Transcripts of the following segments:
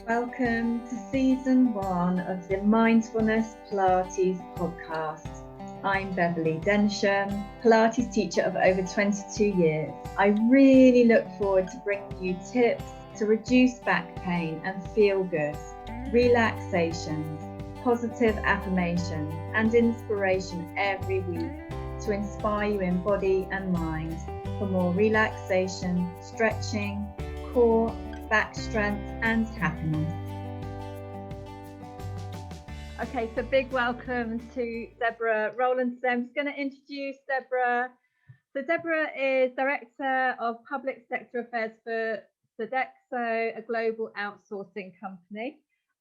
Welcome to season 1 of the Mindfulness Pilates podcast. I'm Beverly Densham, Pilates teacher of over 22 years. I really look forward to bringing you tips to reduce back pain and feel good, relaxations, positive affirmations, and inspiration every week to inspire you in body and mind for more relaxation, stretching, core, back strength and happiness. Okay, so big welcome to Deborah Rowland today. I'm just going to introduce Deborah. So Deborah is Director of Public Sector Affairs for Sodexo, a global outsourcing company.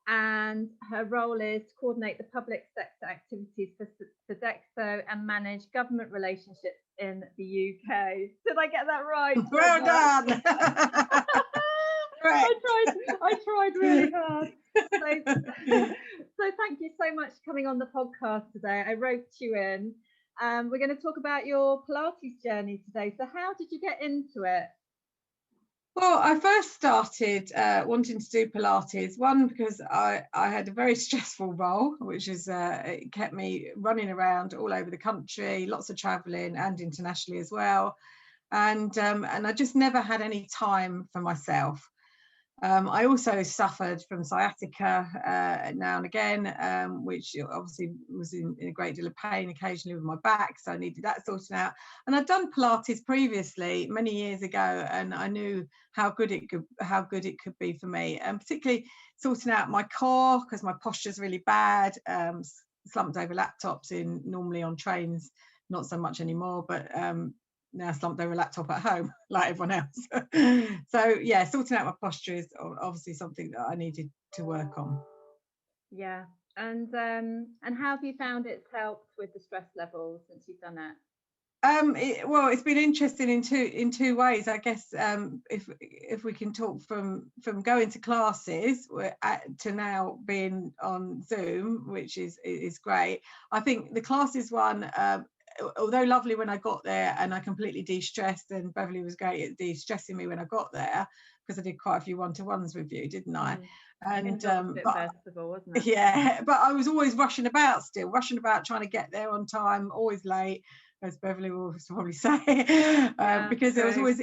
And her role is to coordinate the public sector activities for Sodexo and manage government relationships in the UK. Did I get that right? Well done. I tried really hard. So thank you so much for coming on the podcast today. I roped you in. We're going to talk about your Pilates journey today. So how did you get into it? Well, I first started wanting to do Pilates, one because I had a very stressful role, which is it kept me running around all over the country, lots of traveling and internationally as well. And I just never had any time for myself. I also suffered from sciatica now and again, which obviously was in a great deal of pain occasionally with my back, so I needed that sorted out. And I'd done Pilates previously many years ago, and I knew how good it could be for me, and particularly sorting out my core because my posture's really bad. Slumped over laptops normally on trains, not so much anymore, but now slumped over a laptop at home like everyone else. So yeah, sorting out my posture is obviously something that I needed to work on. Yeah. And how have you found it's helped with the stress levels since you've done that? It's been interesting in two ways, I guess. If we can talk from going to classes to now being on Zoom, which is great. I think the classes one, although lovely when I got there and I completely de-stressed, and Beverly was great at de-stressing me when I got there because I did quite a few one-to-ones with you, didn't I? And festival, wasn't it? Yeah, but I was always rushing about trying to get there on time, always late, as Beverly will probably say, because there was always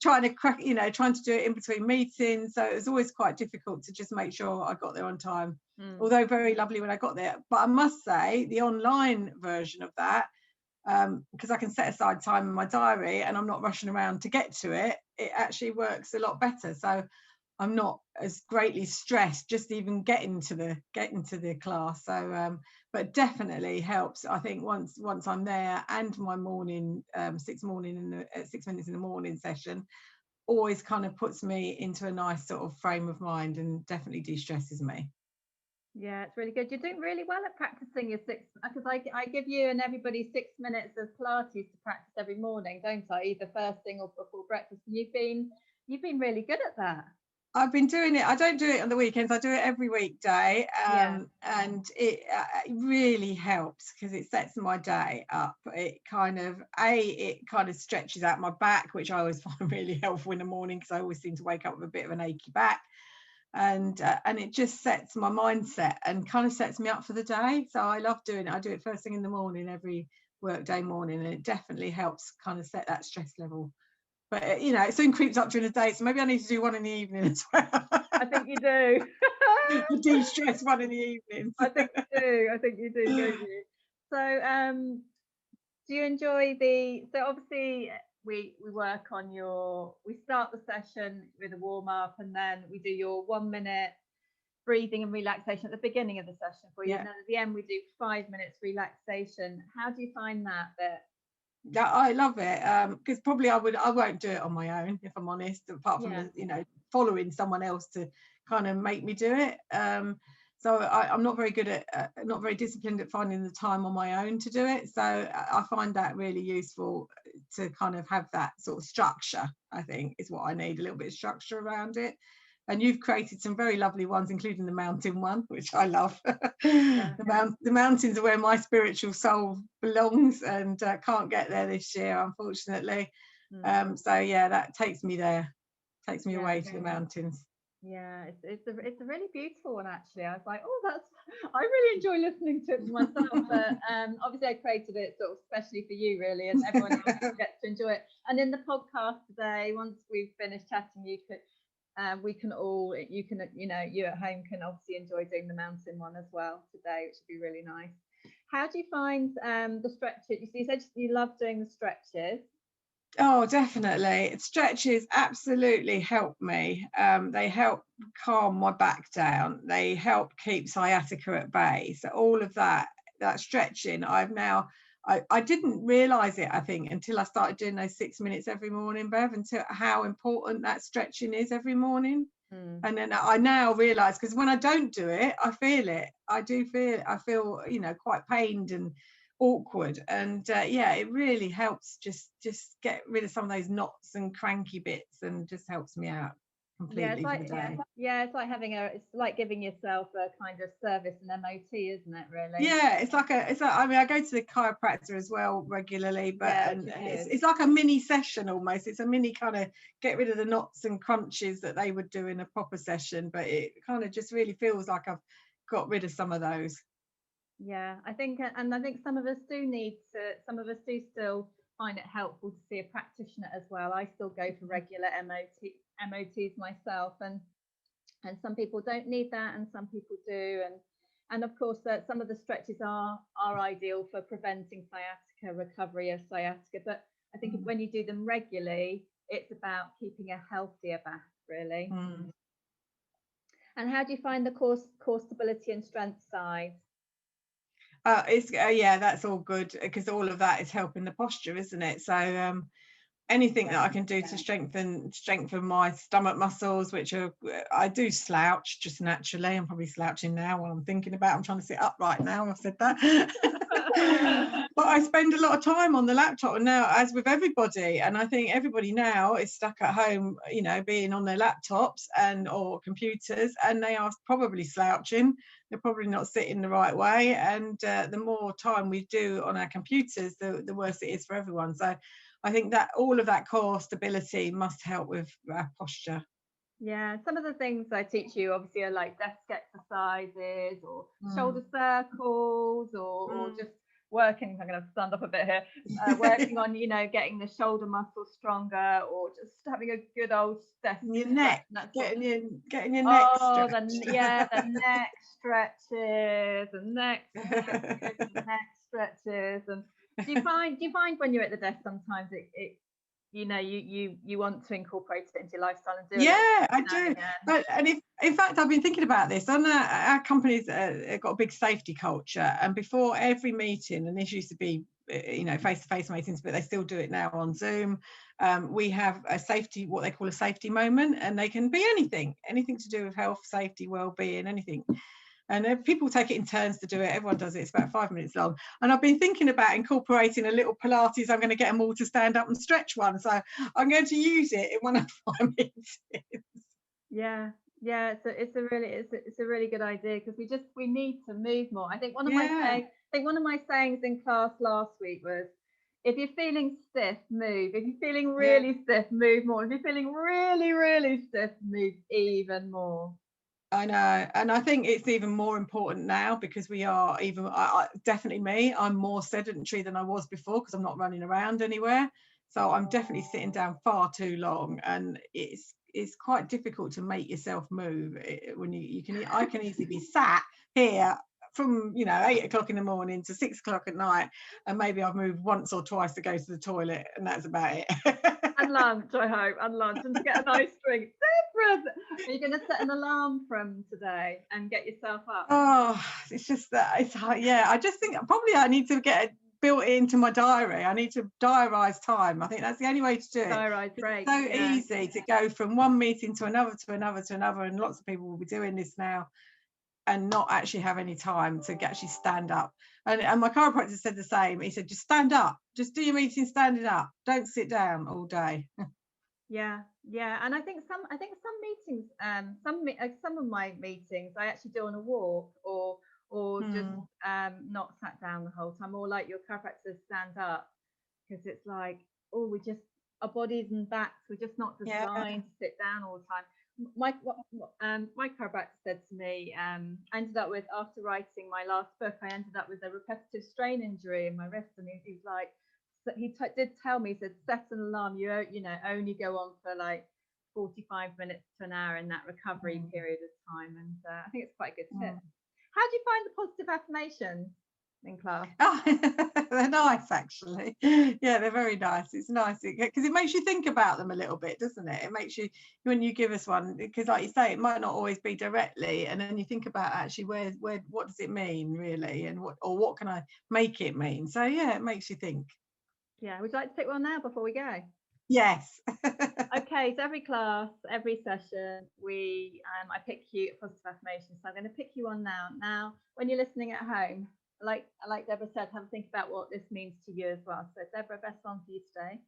trying to do it in between meetings, so it was always quite difficult to just make sure I got there on time. Although very lovely when I got there, but I must say the online version of that, because I can set aside time in my diary and I'm not rushing around to get to it, it actually works a lot better. So I'm not as greatly stressed just even getting to the class. So but definitely helps. I think once I'm there, and my morning 6 minutes in the morning session always kind of puts me into a nice sort of frame of mind and definitely de-stresses me. Yeah, it's really good. You're doing really well at practicing your because I give you and everybody 6 minutes of Pilates to practice every morning, don't I? Either first thing or before breakfast. And you've been really good at that. I've been doing it. I don't do it on the weekends. I do it every weekday, and it really helps because it sets my day up. It kind of stretches out my back, which I always find really helpful in the morning because I always seem to wake up with a bit of an achy back. And it just sets my mindset and kind of sets me up for the day. So I love doing it. I do it first thing in the morning, every workday morning, and it definitely helps kind of set that stress level. But it soon creeps up during the day, so maybe I need to do one in the evening as well. I think you do. The de-stress one in the evenings. I think you do, don't you? So do you enjoy so obviously we work on we start the session with a warm-up, and then we do your 1 minute breathing and relaxation at the beginning of the session for you, and then at the end we do 5 minutes relaxation. How do you find that bit? Yeah, I love it, because probably I won't do it on my own, if I'm honest, apart from following someone else to kind of make me do it. So I'm not very good at not very disciplined at finding the time on my own to do it, so I find that really useful to kind of have that sort of structure. I think is what I need, a little bit of structure around it. And you've created some very lovely ones, including the mountain one, which I love. The mountains are where my spiritual soul belongs, and can't get there this year, unfortunately. So yeah, that takes me there, away to the mountains. Yeah, it's a really beautiful one actually. I was like, oh, that's I really enjoy listening to it myself. But obviously, I created it sort of especially for you, really, and everyone else gets to enjoy it. And in the podcast today, once we've finished chatting, we can all you at home can obviously enjoy doing the mountain one as well today, which would be really nice. How do you find the stretches? You said you love doing the stretches. Oh, definitely. Stretches absolutely help me. They help calm my back down. They help keep sciatica at bay. So all of that stretching, I didn't realise it, I think, until I started doing those 6 minutes every morning, Bev, until how important that stretching is every morning. And then I now realise, because when I don't do it, I feel it. I feel, quite pained and awkward, and yeah, it really helps just get rid of some of those knots and cranky bits, and just helps me out Yeah, completely for the day. it's like it's like giving yourself a kind of service and MOT, isn't it, really? Yeah, I mean, I go to the chiropractor as well regularly, but Yeah, and it's like a mini session almost. It's a mini kind of get rid of the knots and crunches that they would do in a proper session, but it kind of just really feels like I've got rid of some of those. Yeah, I think, and I think some of us do still find it helpful to see a practitioner as well. I still go for regular MOTs myself, and some people don't need that, and some people do, and of course some of the stretches are ideal for preventing sciatica, recovery of sciatica. But I think when you do them regularly, it's about keeping a healthier back, really. And how do you find the core stability and strength side? It's yeah, that's all good, because all of that is helping the posture, isn't it? So anything that I can do to strengthen my stomach muscles, which are, I do slouch just naturally. I'm probably slouching now while I'm thinking about it. I'm trying to sit up right now. I've said that. But I spend a lot of time on the laptop now, as with everybody, and I think everybody now is stuck at home, being on their laptops and or computers, and they are probably slouching. They're probably not sitting the right way, and the more time we do on our computers, the worse it is for everyone. So I think that all of that core stability must help with our posture. Yeah, some of the things I teach you obviously are like desk exercises or shoulder circles or just working. I'm going to stand up a bit here. Working on, getting the shoulder muscles stronger, or just having a good old desk. Your neck, getting your neck stretched. The neck stretches, and neck stretches. And do you find when you're at the desk sometimes it you want to incorporate it into your lifestyle and do it? Yeah, I do. But and if in fact I've been thinking about this. On our company's got a big safety culture, and before every meeting, and this used to be face-to-face meetings, but they still do it now on Zoom. We have what they call a safety moment, and they can be anything to do with health, safety, well-being, anything. And people take it in turns to do it. Everyone does it. It's about 5 minutes long. And I've been thinking about incorporating a little Pilates. I'm going to get them all to stand up and stretch one. So I'm going to use it in one of my meetings. Yeah, it's a really good idea, because we need to move more. I think one of my sayings in class last week was, if you're feeling stiff, move. If you're feeling really stiff, move more. If you're feeling really, really stiff, move even more. I know, and I think it's even more important now, because we are definitely me. I'm more sedentary than I was before, because I'm not running around anywhere. So I'm definitely sitting down far too long, and it's quite difficult to make yourself move when I can easily be sat here from 8 o'clock in the morning to 6 o'clock at night, and maybe I've moved once or twice to go to the toilet, and that's about it. And lunch, I hope, and to get a nice drink. Deborah, are you going to set an alarm from today and get yourself up? Oh, it's just that it's yeah. I just think probably I need to get it built into my diary. I need to diarise time. I think that's the only way to do it. Diarise break. It's so easy to go from one meeting to another, and lots of people will be doing this now and not actually have any time to actually stand up. And my chiropractor said the same. He said, just stand up, just do your meeting standing up, don't sit down all day. Yeah, and I think some meetings, some of my meetings I actually do on a walk, or just not sat down the whole time, or like your chiropractor, stand up, because it's like, our bodies and backs, we're just not designed to sit down all the time. my chiropractor said to me, I ended up with, after writing my last book, I ended up with a repetitive strain injury in my wrist, and he was like, did tell me, he said, set an alarm, you know, only go on for like 45 minutes to an hour in that recovery period of time, and I think it's quite a good tip. How do you find the positive affirmations in class? Oh, they're nice, actually. Yeah, they're very nice. It's nice because it makes you think about them a little bit, doesn't it? It makes you, when you give us one, because like you say, it might not always be directly, and then you think about actually where what does it mean really, and what can I make it mean? So yeah, it makes you think. Yeah, would you like to pick one now before we go? Yes. Okay, so every class, every session, I pick you a positive affirmation. So I'm going to pick you one now. Now, when you're listening at home, like Deborah said, have a think about what this means to you as well. So Deborah, best one for you today.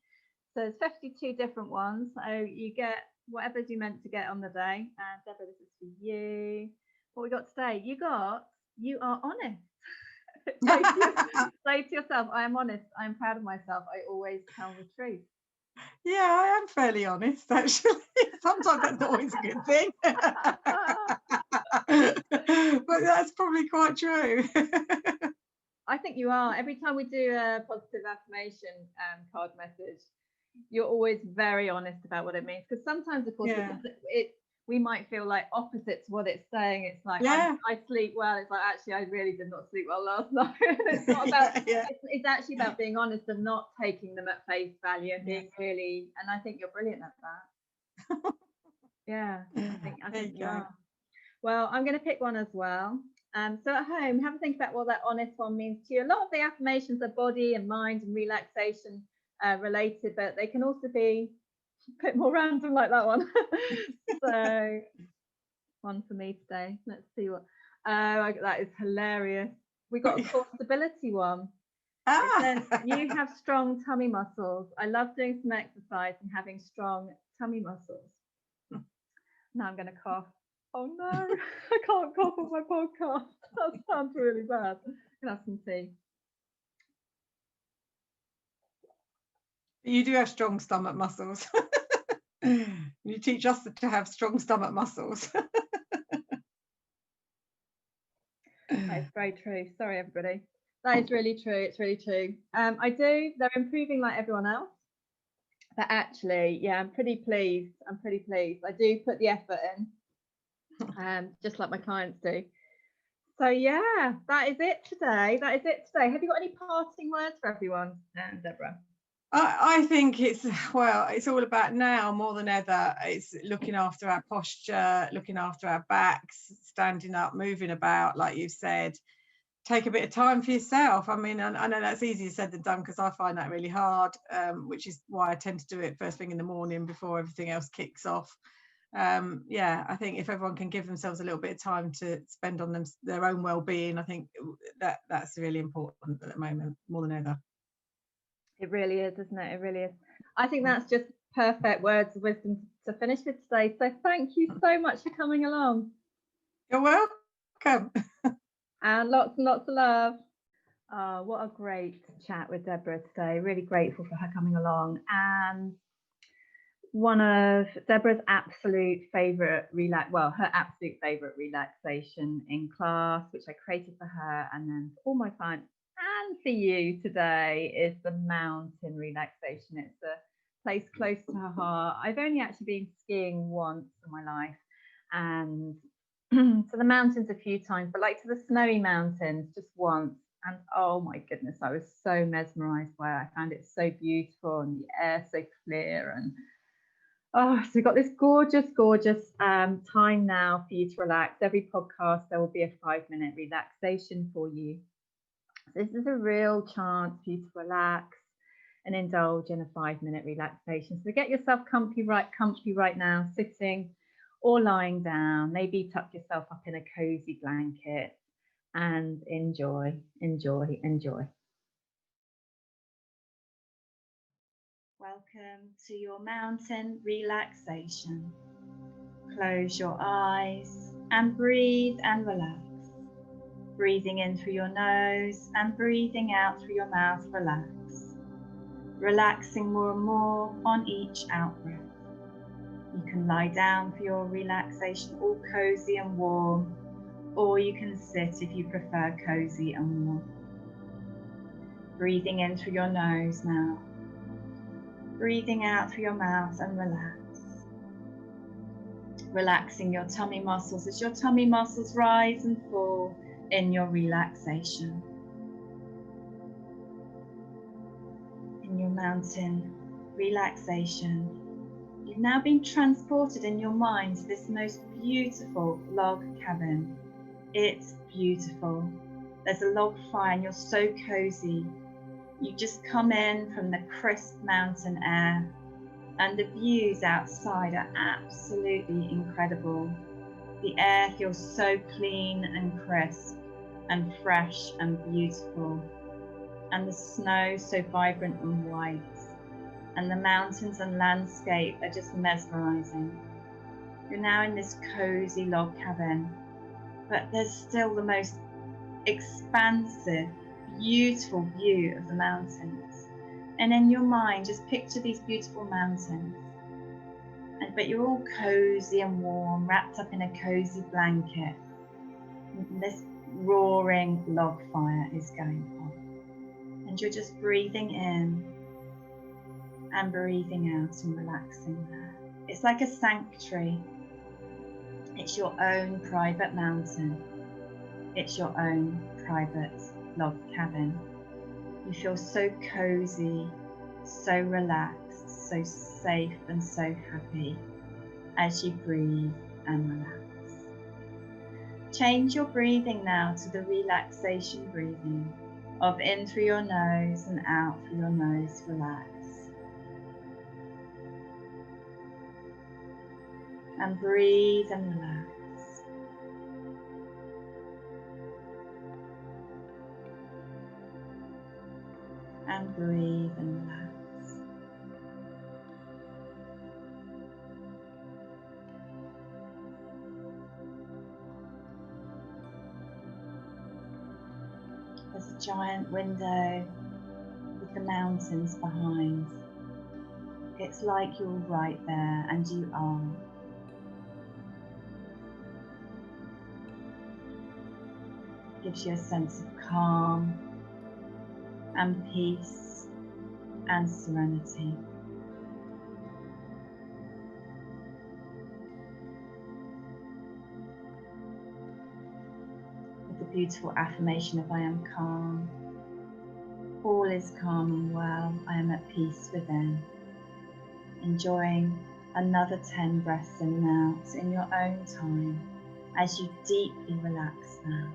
So there's 52 different ones. So you get whatever's you meant to get on the day. And Deborah, this is for you. What we got today? You are honest. Say to yourself, I am honest. I am proud of myself. I always tell the truth. Yeah, I am fairly honest, actually. Sometimes that's not always a good thing. But that's probably quite true. I think you are. Every time we do a positive affirmation card message, you're always very honest about what it means. Because sometimes, of course, we might feel like opposite to what it's saying. It's like, I sleep well. It's like, actually, I really did not sleep well last night. It's not about, it's actually about being honest and not taking them at face value and being really, and I think you're brilliant at that. Yeah, I think you are. Well, I'm going to pick one as well. So at home, have a think about what that honest one means to you. A lot of the affirmations are body and mind and relaxation related, but they can also be a bit more random like that one. So one for me today. Let's see what. That is hilarious. We got a core stability one. It says, you have strong tummy muscles. I love doing some exercise and having strong tummy muscles. Now I'm going to cough. Oh no, I can't cough on my podcast. That sounds really bad. I'm gonna have some tea. You do have strong stomach muscles. You teach us to have strong stomach muscles. That is very true. Sorry, everybody. That is really true. It's really true. They're improving like everyone else. But actually, yeah, I'm pretty pleased. I do put the effort in, just like my clients do. So yeah, that is it today. Have you got any parting words for everyone, Deborah? I think it's all about now more than ever. It's looking after our posture, looking after our backs, standing up, moving about, like you've said. Take a bit of time for yourself. I mean, I know that's easier said than done because I find that really hard, which is why I tend to do it first thing in the morning before everything else kicks off. I think if everyone can give themselves a little bit of time to spend on their own well-being, I think that's really important at the moment, more than ever. It really is, isn't it? It really is. I think that's just perfect words of wisdom to finish with today. So thank you so much for coming along. You're welcome. And lots of love. Oh, what a great chat with Deborah today. Really grateful for her coming along. And one of Deborah's absolute favourite her absolute favourite relaxation in class, which I created for her and then for all my clients and for you today, is the mountain relaxation. It's a place close to her heart. I've only actually been skiing once in my life, and to the mountains a few times, but like to the snowy mountains just once. And oh my goodness, I was so mesmerized by it. I found it so beautiful and the air so clear. And so we've got this gorgeous time now for you to relax. Every podcast, there will be a 5-minute relaxation for you. This is a real chance for you to relax and indulge in a 5-minute relaxation. So get yourself comfy right now, sitting or lying down. Maybe tuck yourself up in a cozy blanket and enjoy. Welcome to your mountain relaxation. Close your eyes and breathe and relax. Breathing in through your nose and breathing out through your mouth, relax. Relaxing more and more on each out breath. You can lie down for your relaxation, all cozy and warm, or you can sit if you prefer cozy and warm. Breathing in through your nose now. Breathing out through your mouth and relax. Relaxing your tummy muscles as your tummy muscles rise and fall in your relaxation. In your mountain relaxation, you've now been transported in your mind to this most beautiful log cabin. It's beautiful. There's a log fire and you're so cozy. You just come in from the crisp mountain air, and the views outside are absolutely incredible. The air feels so clean and crisp and fresh and beautiful, and the snow so vibrant and white, and the mountains and landscape are just mesmerizing. You're now in this cozy log cabin, but there's still the most expansive, beautiful view of the mountains. And in your mind, just picture these beautiful mountains. But you're all cozy and warm, wrapped up in a cozy blanket. And this roaring log fire is going on. And you're just breathing in and breathing out and relaxing there. It's like a sanctuary. It's your own private mountain. It's your own private log cabin. You feel so cozy, so relaxed, so safe and so happy as you breathe and relax. Change your breathing now to the relaxation breathing of in through your nose and out through your nose. Relax. And breathe and relax. And breathe and relax. There's a giant window with the mountains behind. It's like you're right there, and you are. Gives you a sense of calm and peace and serenity. With the beautiful affirmation of I am calm, all is calm and well, I am at peace within. Enjoying another 10 breaths in and out in your own time as you deeply relax now.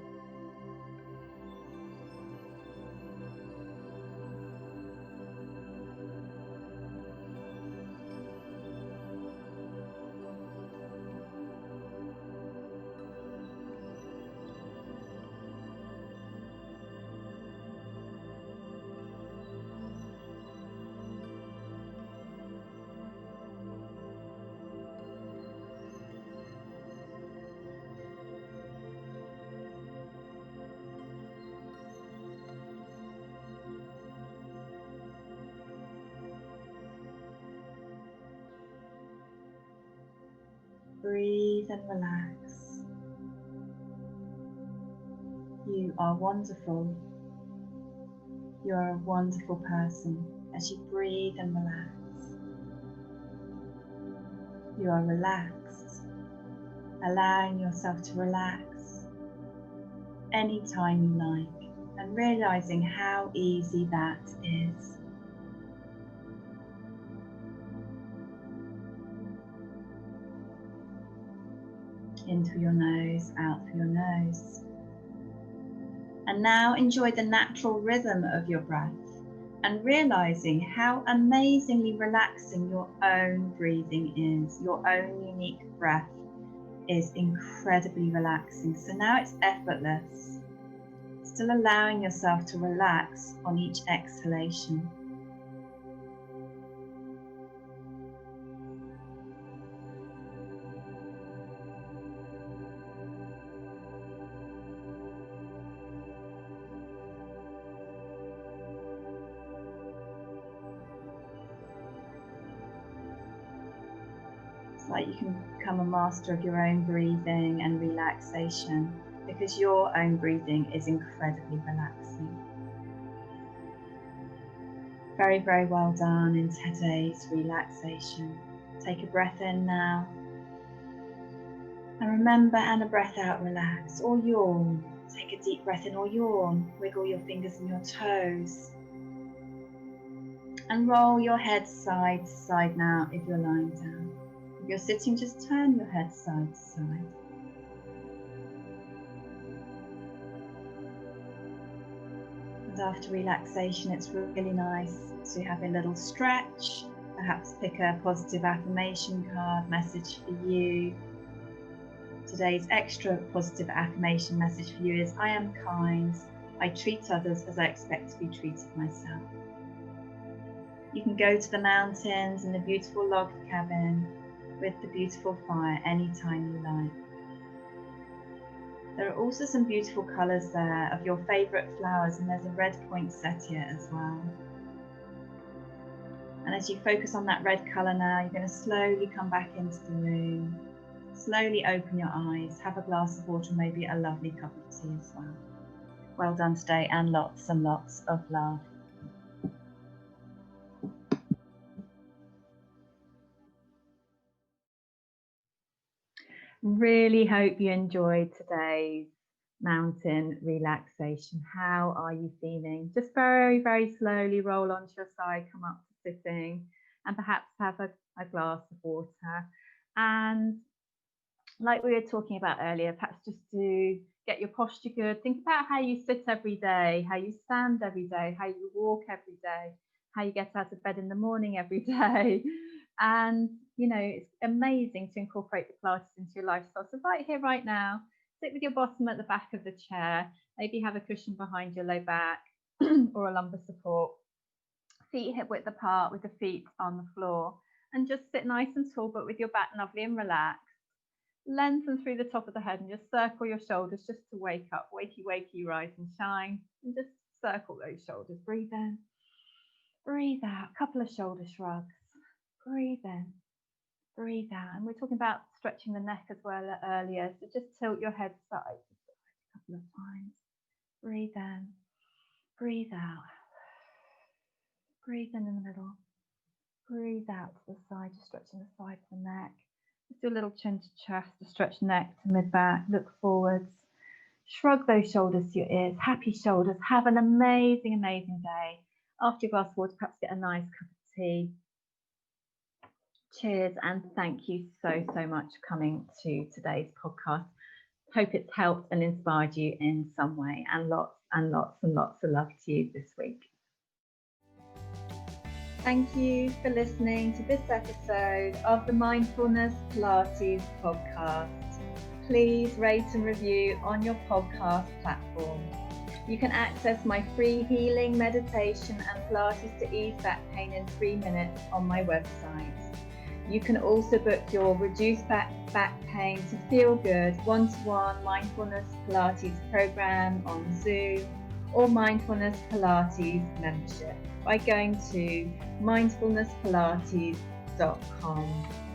Breathe and relax. You are wonderful. You are a wonderful person as you breathe and relax. You are relaxed, allowing yourself to relax anytime you like and realizing how easy that is. In through your nose, out through your nose. And now enjoy the natural rhythm of your breath and realizing how amazingly relaxing your own breathing is. Your own unique breath is incredibly relaxing. So now it's effortless. Still allowing yourself to relax on each exhalation. like you can become a master of your own breathing and relaxation, because your own breathing is incredibly relaxing. Very, very well done in today's relaxation. Take a breath in now. And remember, and a breath out, relax or yawn. Take a deep breath in or yawn. Wiggle your fingers and your toes. And roll your head side to side now if you're lying down. If you're sitting, just turn your head side to side. And after relaxation, it's really nice to have a little stretch. Perhaps pick a positive affirmation card, message for you. Today's extra positive affirmation message for you is, I am kind. I treat others as I expect to be treated myself. You can go to the mountains and the beautiful log cabin with the beautiful fire anytime you like. There are also some beautiful colours there of your favourite flowers, and there's a red poinsettia as well. And as you focus on that red colour now, you're going to slowly come back into the room. Slowly open your eyes, have a glass of water, maybe a lovely cup of tea as well. Well done today, and lots of love. Really hope you enjoyed today's mountain relaxation. How are you feeling? Just very, very slowly roll onto your side, come up to sitting, and perhaps have a glass of water. And like we were talking about earlier, perhaps just to get your posture good, think about how you sit every day, how you stand every day, how you walk every day, how you get out of bed in the morning every day. And, you know, it's amazing to incorporate the Pilates into your lifestyle. So right here, right now, sit with your bottom at the back of the chair, maybe have a cushion behind your low back or a lumbar support, feet hip width apart with the feet on the floor, and just sit nice and tall, but with your back lovely and relaxed. Lengthen through the top of the head and just circle your shoulders just to wake up. Wakey, wakey, rise and shine. And just circle those shoulders. Breathe in. Breathe out. A couple of shoulder shrugs. Breathe in. Breathe out. And we're talking about stretching the neck as well earlier. So just tilt your head side to side a couple of times. Breathe in. Breathe out. Breathe in the middle. Breathe out to the side, just stretching the side of the neck. Just do a little chin to chest, to stretch neck to mid-back, look forwards. Shrug those shoulders to your ears, happy shoulders. Have an amazing, amazing day. After your glass of water, perhaps get a nice cup of tea. Cheers, and thank you so, so much for coming to today's podcast. Hope it's helped and inspired you in some way, and lots and lots and lots of love to you this week. Thank you for listening to this episode of the Mindfulness Pilates podcast. Please rate and review on your podcast platform. You can access my free healing meditation and Pilates to ease back pain in 3 minutes on my website. You can also book your reduced back pain to feel good one-to-one mindfulness Pilates program on Zoom or mindfulness Pilates membership by going to mindfulnesspilates.com.